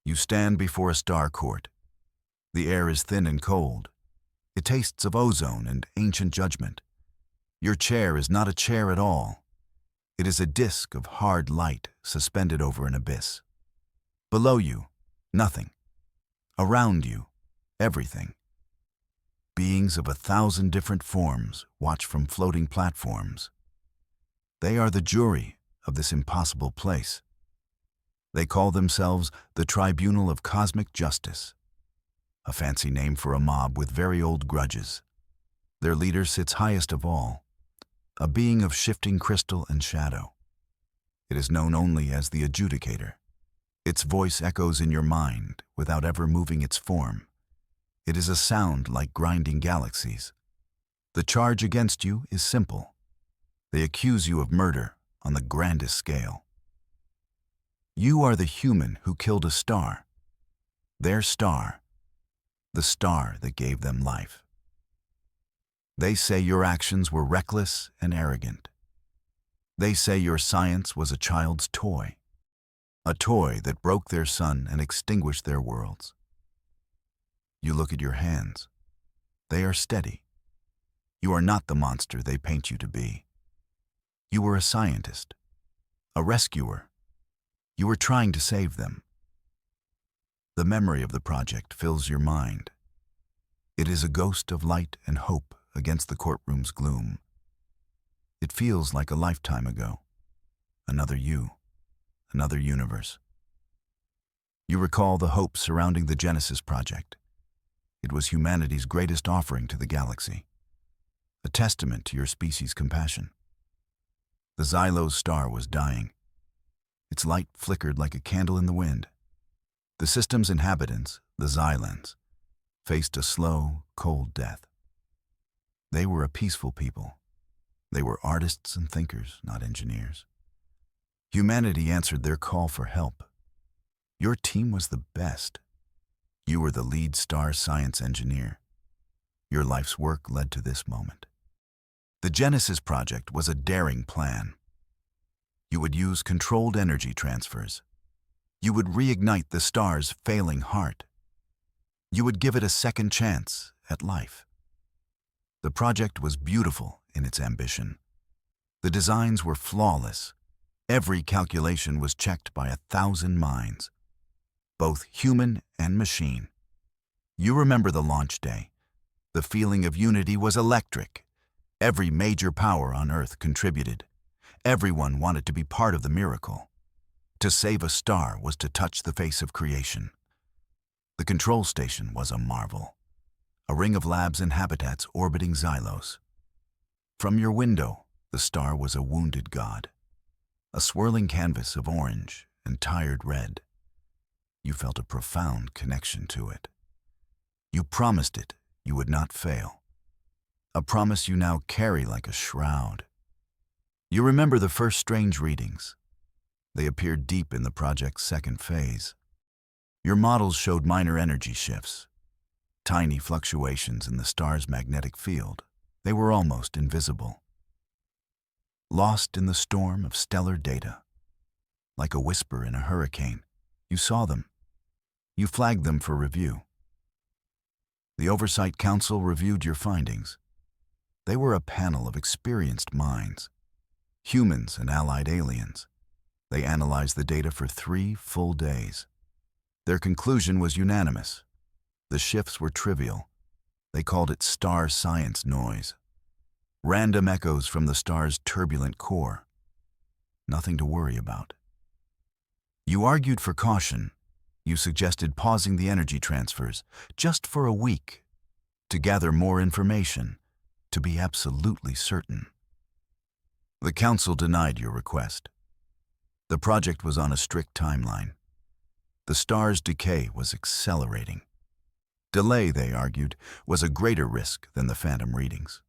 You stand before a star court. The air is thin and cold. It tastes of ozone and ancient judgment. Your chair is not a chair at all. It is a disk of hard light suspended over an abyss. Below you, nothing. Around you, everything. Beings of 1,000 different forms watch from floating platforms. They are the jury of this impossible place. They call themselves the Tribunal of Cosmic Justice, a fancy name for a mob with very old grudges. Their leader sits highest of all, a being of shifting crystal and shadow. It is known only as the Adjudicator. Its voice echoes in your mind without ever moving its form. It is a sound like grinding galaxies. The charge against you is simple. They accuse you of murder on the grandest scale. You are the human who killed a star. Their star, the star that gave them life. They say your actions were reckless and arrogant. They say your science was a child's toy, a toy that broke their sun and extinguished their worlds. You look at your hands. They are steady. You are not the monster they paint you to be. You were a scientist, a rescuer. You were trying to save them. The memory of the project fills your mind. It is a ghost of light and hope against the courtroom's gloom. It feels like a lifetime ago. Another you, another universe. You recall the hope surrounding the Genesis project. It was humanity's greatest offering to the galaxy, a testament to your species' compassion. The Xylos star was dying. Its light flickered like a candle in the wind. The system's inhabitants, the Xylans, faced a slow, cold death. They were a peaceful people. They were artists and thinkers, not engineers. Humanity answered their call for help. Your team was the best. You were the lead star science engineer. Your life's work led to this moment. The Genesis project was a daring plan. You would use controlled energy transfers. You would reignite the star's failing heart. You would give it a second chance at life. The project was beautiful in its ambition. The designs were flawless. Every calculation was checked by 1,000 minds, both human and machine. You remember the launch day. The feeling of unity was electric. Every major power on Earth contributed. Everyone wanted to be part of the miracle. To save a star was to touch the face of creation. The control station was a marvel, a ring of labs and habitats orbiting Xylos. From your window, the star was a wounded god, a swirling canvas of orange and tired red. You felt a profound connection to it. You promised it you would not fail, a promise you now carry like a shroud. You remember the first strange readings. They appeared deep in the project's second phase. Your models showed minor energy shifts, tiny fluctuations in the star's magnetic field. They were almost invisible. Lost in the storm of stellar data, like a whisper in a hurricane, you saw them. You flagged them for review. The Oversight Council reviewed your findings. They were a panel of experienced minds, humans and allied aliens. They analyzed the data for 3 full days. Their conclusion was unanimous. The shifts were trivial. They called it star science noise. Random echoes from the star's turbulent core. Nothing to worry about. You argued for caution. You suggested pausing the energy transfers just for a week to gather more information, to be absolutely certain. The Council denied your request. The project was on a strict timeline. The star's decay was accelerating. Delay, they argued, was a greater risk than the phantom readings.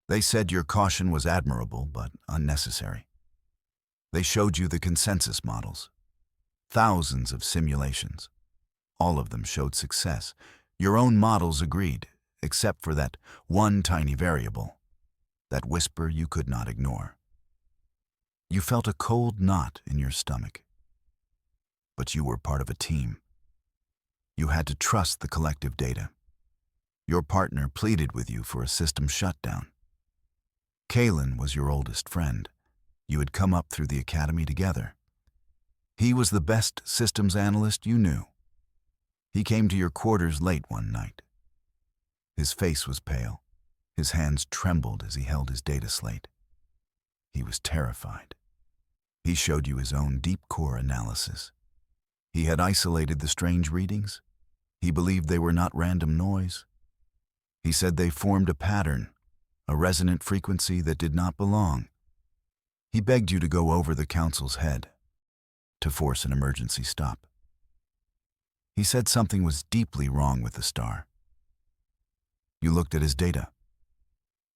They said your caution was admirable but unnecessary. They showed you the consensus models. Thousands of simulations. All of them showed success. Your own models agreed, except for that one tiny variable, that whisper you could not ignore. You felt a cold knot in your stomach. But you were part of a team. You had to trust the collective data. Your partner pleaded with you for a system shutdown. Kalen was your oldest friend. You had come up through the academy together. He was the best systems analyst you knew. He came to your quarters late one night. His face was pale. His hands trembled as he held his data slate. He was terrified. He showed you his own deep core analysis. He had isolated the strange readings. He believed they were not random noise. He said they formed a pattern, a resonant frequency that did not belong. He begged you to go over the council's head, to force an emergency stop. He said something was deeply wrong with the star. You looked at his data.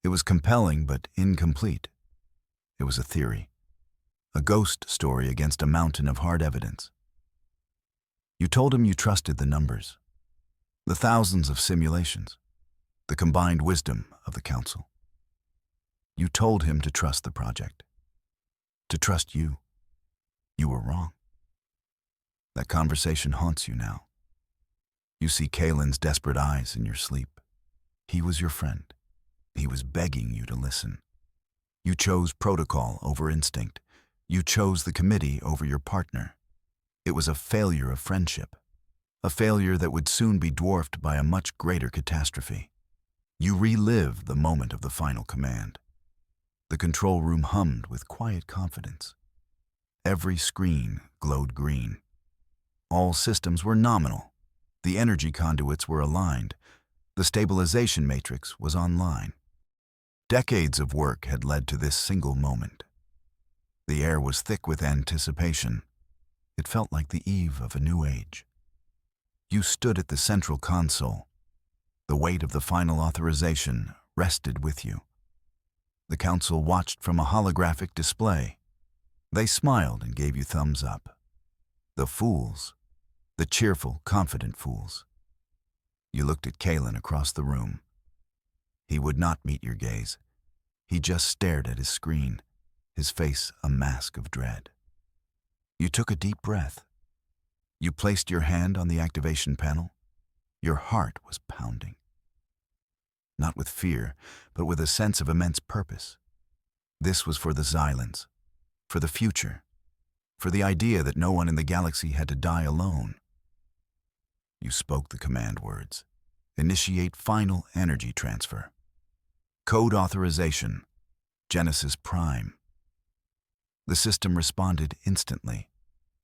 It was compelling but incomplete. It was a theory, a ghost story against a mountain of hard evidence. You told him you trusted the numbers, the thousands of simulations, the combined wisdom of the council. You told him to trust the project, to trust you. You were wrong. That conversation haunts you now. You see Kalen's desperate eyes in your sleep. He was your friend. He was begging you to listen. You chose protocol over instinct. You chose the committee over your partner. It was a failure of friendship, a failure that would soon be dwarfed by a much greater catastrophe. You relive the moment of the final command. The control room hummed with quiet confidence. Every screen glowed green. All systems were nominal. The energy conduits were aligned. The stabilization matrix was online. Decades of work had led to this single moment. The air was thick with anticipation. It felt like the eve of a new age. You stood at the central console. The weight of the final authorization rested with you. The council watched from a holographic display. They smiled and gave you thumbs up. The fools, the cheerful, confident fools. You looked at Kalen across the room. He would not meet your gaze. He just stared at his screen, his face a mask of dread. You took a deep breath. You placed your hand on the activation panel. Your heart was pounding. Not with fear, but with a sense of immense purpose. This was for the Xylans, for the future, for the idea that no one in the galaxy had to die alone. You spoke the command words. Initiate final energy transfer. Code authorization. Genesis Prime. The system responded instantly.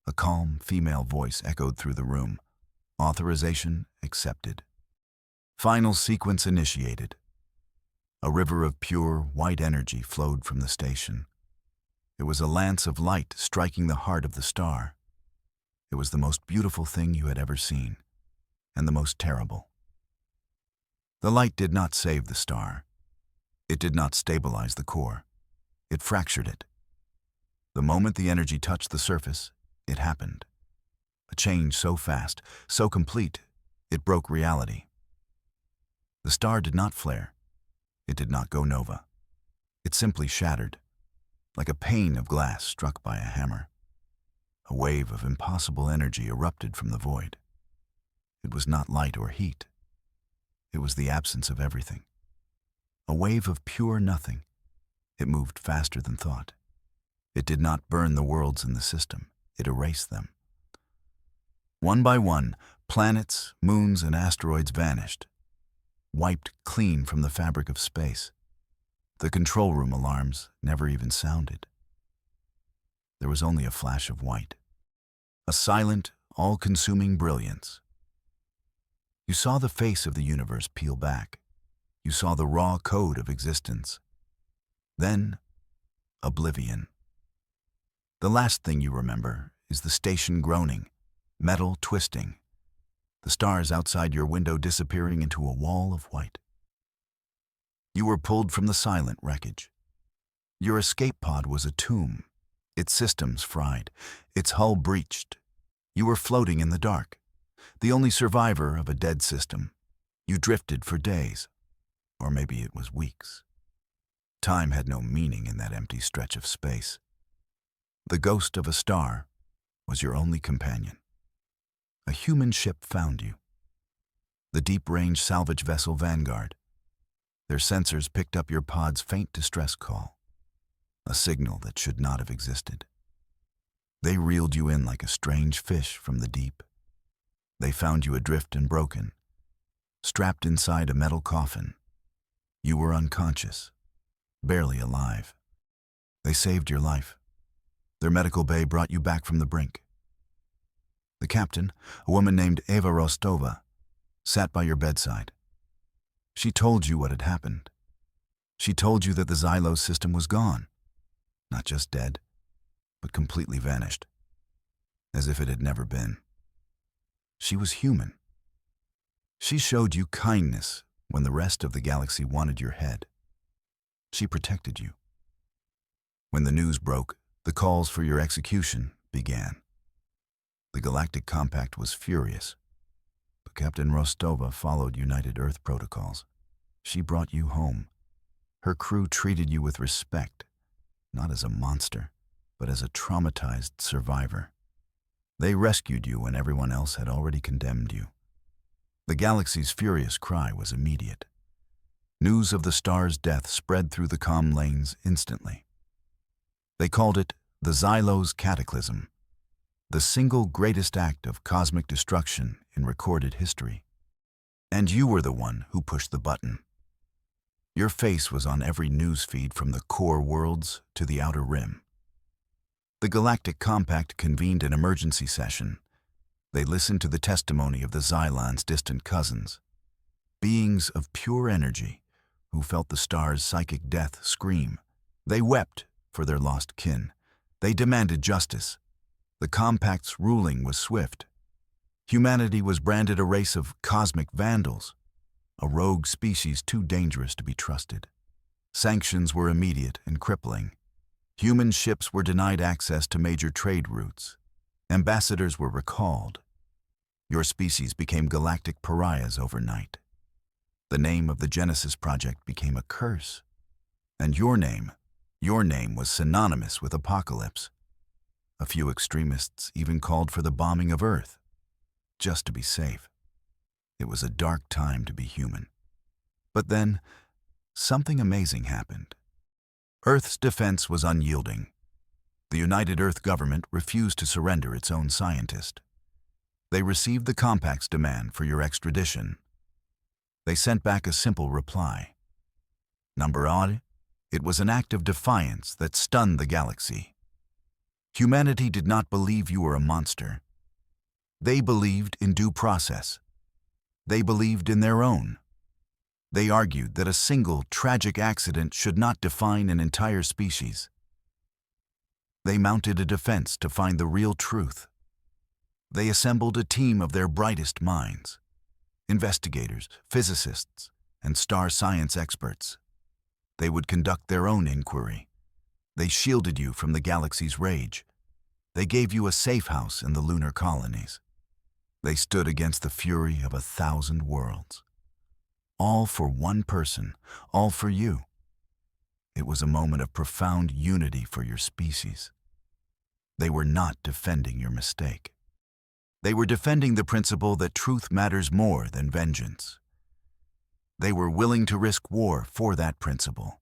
A calm female voice echoed through the room. Authorization accepted. Final sequence initiated. A river of pure, white energy flowed from the station. It was a lance of light striking the heart of the star. It was the most beautiful thing you had ever seen, and the most terrible. The light did not save the star. It did not stabilize the core. It fractured it. The moment the energy touched the surface, it happened. A change so fast, so complete, it broke reality. The star did not flare. It did not go nova. It simply shattered, like a pane of glass struck by a hammer. A wave of impossible energy erupted from the void. It was not light or heat. It was the absence of everything. A wave of pure nothing. It moved faster than thought. It did not burn the worlds in the system. It erased them. One by one, planets, moons, and asteroids vanished, wiped clean from the fabric of space. The control room alarms never even sounded. There was only a flash of white, a silent, all-consuming brilliance. You saw the face of the universe peel back. You saw the raw code of existence. Then, oblivion. The last thing you remember is the station groaning, metal twisting, the stars outside your window disappearing into a wall of white. You were pulled from the silent wreckage. Your escape pod was a tomb, its systems fried, its hull breached. You were floating in the dark, the only survivor of a dead system. You drifted for days, or maybe it was weeks. Time had no meaning in that empty stretch of space. The ghost of a star was your only companion. A human ship found you. the deep-range salvage vessel Vanguard. Their sensors picked up your pod's faint distress call, a signal that should not have existed. They reeled you in like a strange fish from the deep. They found you adrift and broken, strapped inside a metal coffin. You were unconscious, barely alive. They saved your life. Their medical bay brought you back from the brink. The captain, a woman named Eva Rostova, sat by your bedside. She told you what had happened. She told you that the Xylos system was gone, not just dead, but completely vanished, as if it had never been. She was human. She showed you kindness when the rest of the galaxy wanted your head. She protected you. When the news broke, the calls for your execution began. The Galactic Compact was furious, but Captain Rostova followed United Earth protocols. She brought you home. Her crew treated you with respect, not as a monster, but as a traumatized survivor. They rescued you when everyone else had already condemned you. The galaxy's furious cry was immediate. News of the star's death spread through the comm lanes instantly. They called it the Xylos Cataclysm, the single greatest act of cosmic destruction in recorded history. And you were the one who pushed the button. Your face was on every news feed from the core worlds to the outer rim. The Galactic Compact convened an emergency session. They listened to the testimony of the Xylons' distant cousins, beings of pure energy who felt the star's psychic death scream. They wept for their lost kin. They demanded justice. The Compact's ruling was swift. Humanity was branded a race of cosmic vandals, a rogue species too dangerous to be trusted. Sanctions were immediate and crippling. Human ships were denied access to major trade routes. Ambassadors were recalled. Your species became galactic pariahs overnight. The name of the Genesis Project became a curse. And your name was synonymous with apocalypse. A few extremists even called for the bombing of Earth, just to be safe. It was a dark time to be human. But then, something amazing happened. Earth's defense was unyielding. The United Earth government refused to surrender its own scientist. They received the Compact's demand for your extradition. They sent back a simple reply. Number odd, it was an act of defiance that stunned the galaxy. Humanity did not believe you were a monster. They believed in due process. They believed in their own. They argued that a single tragic accident should not define an entire species. They mounted a defense to find the real truth. They assembled a team of their brightest minds, investigators, physicists, and star science experts. They would conduct their own inquiry. They shielded you from the galaxy's rage. They gave you a safe house in the lunar colonies. They stood against the fury of 1,000 worlds. All for one person, all for you. It was a moment of profound unity for your species. They were not defending your mistake. They were defending the principle that truth matters more than vengeance. They were willing to risk war for that principle.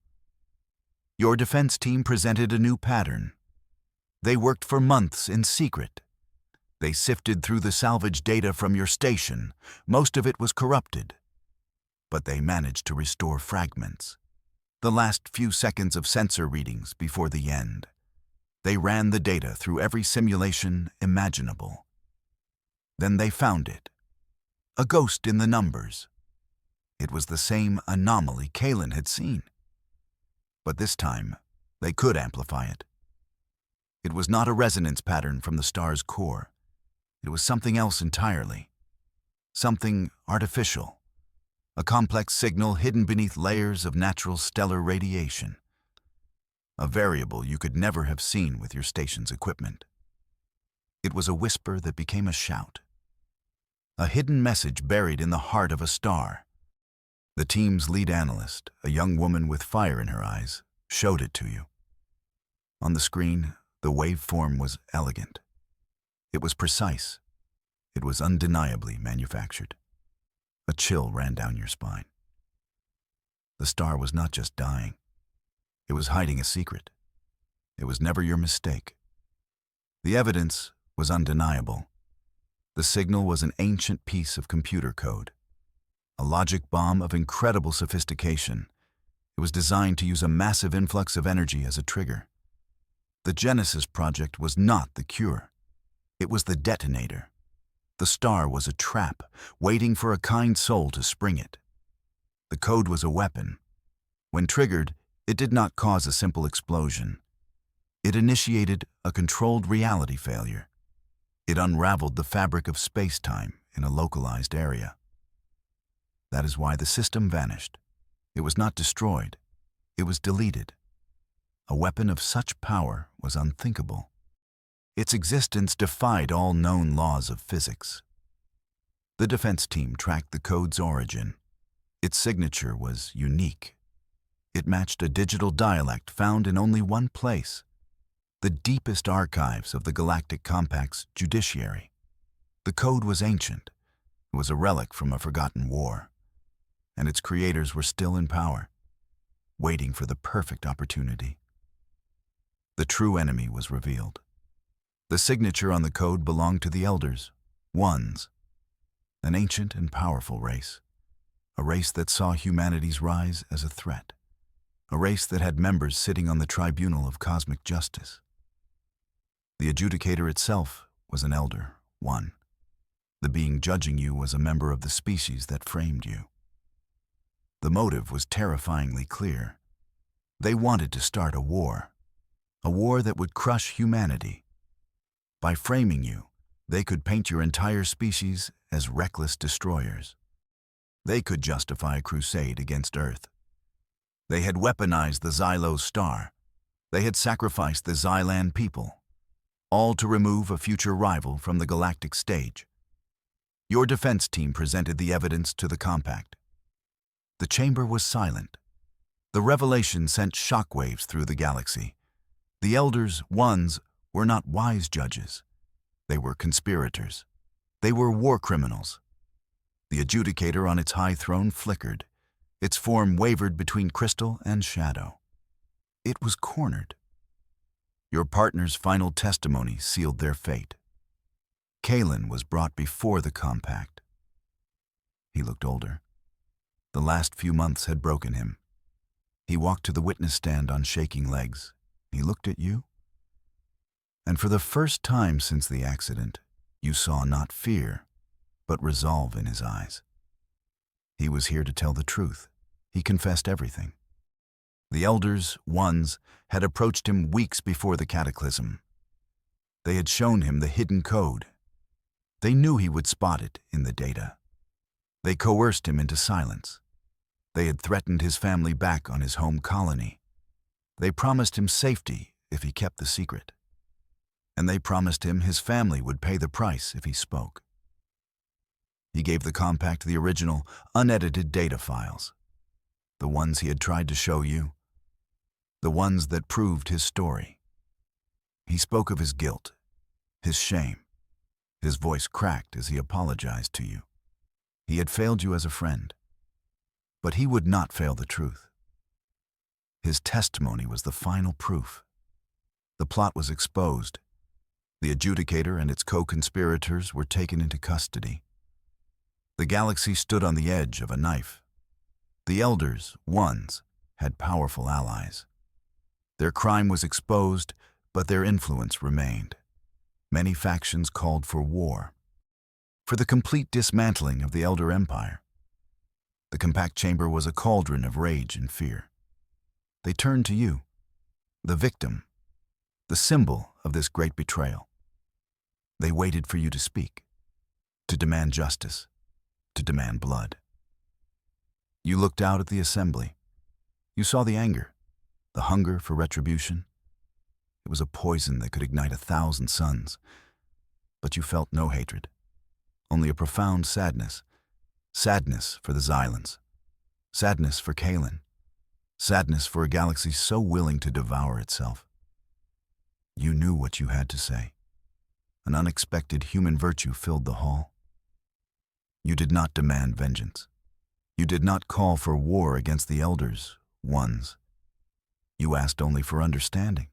Your defense team presented a new pattern. They worked for months in secret. They sifted through the salvage data from your station. Most of it was corrupted. But they managed to restore fragments, the last few seconds of sensor readings before the end. They ran the data through every simulation imaginable. Then they found it, a ghost in the numbers. It was the same anomaly Kalen had seen. But this time, they could amplify it. It was not a resonance pattern from the star's core. It was something else entirely. Something artificial. A complex signal hidden beneath layers of natural stellar radiation. A variable you could never have seen with your station's equipment. It was a whisper that became a shout. A hidden message buried in the heart of a star. The team's lead analyst, a young woman with fire in her eyes, showed it to you. On the screen, the waveform was elegant. It was precise. It was undeniably manufactured. A chill ran down your spine. The star was not just dying. It was hiding a secret. It was never your mistake. The evidence was undeniable. The signal was an ancient piece of computer code, a logic bomb of incredible sophistication. It was designed to use a massive influx of energy as a trigger. The Genesis project was not the cure. It was the detonator. The star was a trap, waiting for a kind soul to spring it. The code was a weapon. When triggered, it did not cause a simple explosion. It initiated a controlled reality failure. It unraveled the fabric of space-time in a localized area. That is why the system vanished. It was not destroyed. It was deleted. A weapon of such power was unthinkable. Its existence defied all known laws of physics. The defense team tracked the code's origin. Its signature was unique. It matched a digital dialect found in only one place, the deepest archives of the Galactic Compact's judiciary. The code was ancient. It was a relic from a forgotten war, and its creators were still in power, waiting for the perfect opportunity. The true enemy was revealed. The signature on the code belonged to the Elders, Ones, an ancient and powerful race, a race that saw humanity's rise as a threat, a race that had members sitting on the tribunal of cosmic justice. The adjudicator itself was an Elder, One. The being judging you was a member of the species that framed you. The motive was terrifyingly clear. They wanted to start a war that would crush humanity. By framing you, they could paint your entire species as reckless destroyers. They could justify a crusade against Earth. They had weaponized the Xylos star. They had sacrificed the Xylan people, all to remove a future rival from the galactic stage. Your defense team presented the evidence to the Compact. The chamber was silent. The revelation sent shockwaves through the galaxy. The Elders, Ones, were not wise judges. They were conspirators. They were war criminals. The adjudicator on its high throne flickered. Its form wavered between crystal and shadow. It was cornered. Your partner's final testimony sealed their fate. Kalen was brought before the Compact. He looked older. The last few months had broken him. He walked to the witness stand on shaking legs. He looked at you. And for the first time since the accident, you saw not fear, but resolve in his eyes. He was here to tell the truth. He confessed everything. The Elders, Ones, had approached him weeks before the cataclysm. They had shown him the hidden code. They knew he would spot it in the data. They coerced him into silence. They had threatened his family back on his home colony. They promised him safety if he kept the secret. And they promised him his family would pay the price if he spoke. He gave the Compact the original, unedited data files, the ones he had tried to show you, the ones that proved his story. He spoke of his guilt, his shame. His voice cracked as he apologized to you. He had failed you as a friend, but he would not fail the truth. His testimony was the final proof. The plot was exposed. The adjudicator and its co-conspirators were taken into custody. The galaxy stood on the edge of a knife. The Elders, Ones, had powerful allies. Their crime was exposed, but their influence remained. Many factions called for war, for the complete dismantling of the Elder Empire. The Compact Chamber was a cauldron of rage and fear. They turned to you, the victim, the symbol of this great betrayal. They waited for you to speak, to demand justice, to demand blood. You looked out at the assembly. You saw the anger, the hunger for retribution. It was a poison that could ignite 1,000 suns. But you felt no hatred, only a profound sadness. Sadness for the Xylans, sadness for Kalen, sadness for a galaxy so willing to devour itself. You knew what you had to say. An unexpected human virtue filled the hall. You did not demand vengeance. You did not call for war against the elders, ones. You asked only for understanding.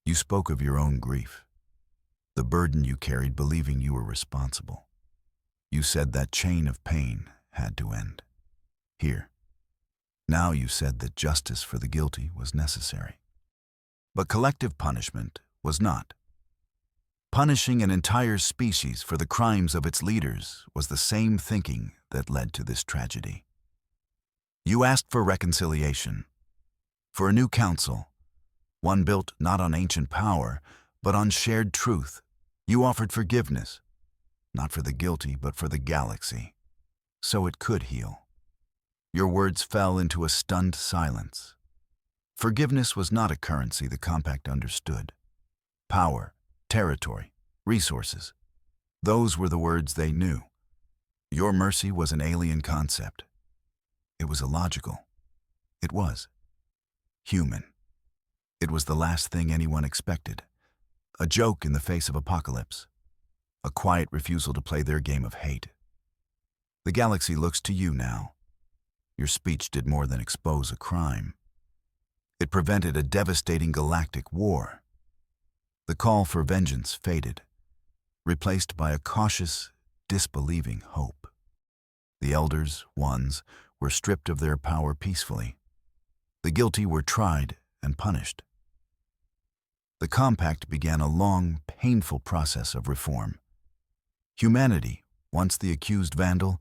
You spoke of your own grief, the burden you carried believing you were responsible. You said that chain of pain had to end. Here. Now you said that justice for the guilty was necessary. But collective punishment was not. Punishing an entire species for the crimes of its leaders was the same thinking that led to this tragedy. You asked for reconciliation, for a new council, one built not on ancient power, but on shared truth. You offered forgiveness, not for the guilty, but for the galaxy, so it could heal. Your words fell into a stunned silence. Forgiveness was not a currency the Compact understood. Power, territory, resources. Those were the words they knew. Your mercy was an alien concept. It was illogical. It was human. It was the last thing anyone expected. A joke in the face of apocalypse. A quiet refusal to play their game of hate. The galaxy looks to you now. Your speech did more than expose a crime. It prevented a devastating galactic war. The call for vengeance faded, replaced by a cautious, disbelieving hope. The elders, ones, were stripped of their power peacefully. The guilty were tried and punished. The Compact began a long, painful process of reform. Humanity, once the accused vandal,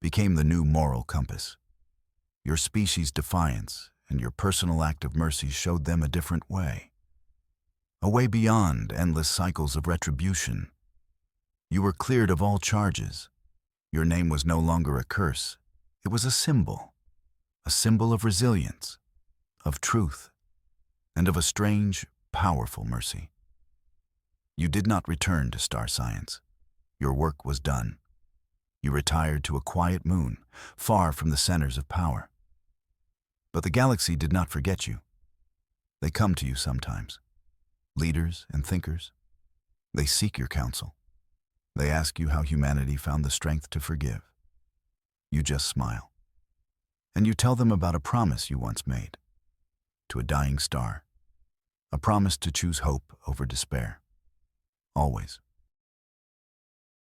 became the new moral compass. Your species' defiance and your personal act of mercy showed them a different way. A way beyond endless cycles of retribution. You were cleared of all charges. Your name was no longer a curse. It was a symbol of resilience, of truth, and of a strange, powerful mercy. You did not return to star science. Your work was done. You retired to a quiet moon, far from the centers of power. But the galaxy did not forget you. They come to you sometimes. Leaders and thinkers. They seek your counsel. They ask you how humanity found the strength to forgive. You just smile. And you tell them about a promise you once made. To a dying star. A promise to choose hope over despair. Always.